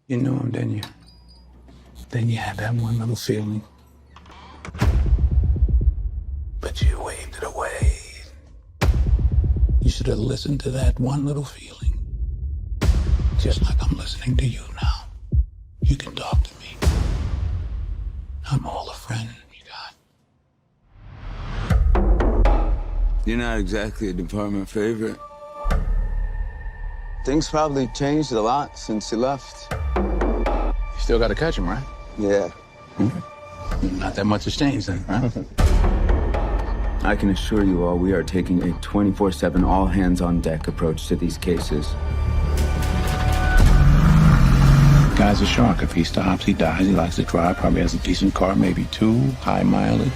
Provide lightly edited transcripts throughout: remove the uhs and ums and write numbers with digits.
You knew him, didn't you? Then you had that one little feeling. But you waved it away. You should have listened to that one little feeling. Just like I'm listening to you now. You can talk to me. I'm all a friend you got. You're not exactly a department favorite. Things probably changed a lot since you left. You still got to catch him, right? Yeah. Not that much has changed then, right? I can assure you all we are taking a 24/7 all-hands-on-deck approach to these cases. Guy's a shark. If he stops, he dies. He likes to drive. Probably has a decent car, maybe two. High mileage.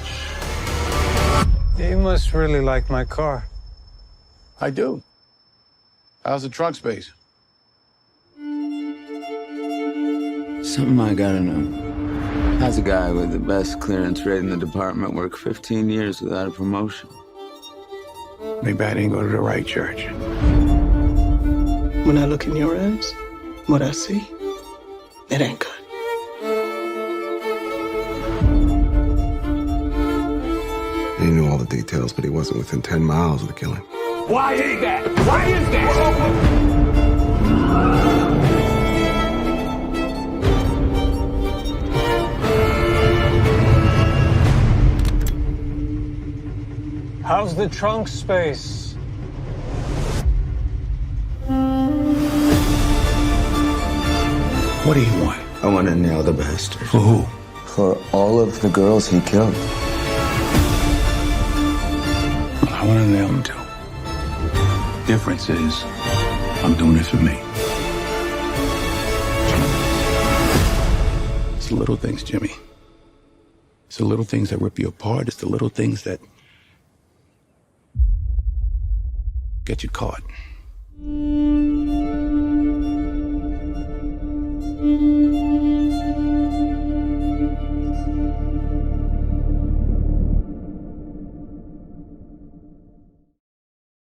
You must really like my car. I do. How's the trunk space? Something I gotta know. How's a guy with the best clearance rate in the department work 15 years without a promotion? Maybe I didn't go to the right church. When I look in your eyes, what I see, it ain't good. He knew all the details, but he wasn't within 10 miles of the killing. Why is that? Why is that? How's the trunk space? What do you want? I want to nail the bastard. For who? For all of the girls he killed. Well, I want to nail him too. Difference is, I'm doing it for me. It's the little things, Jimmy. It's the little things that rip you apart. It's the little things that get you caught.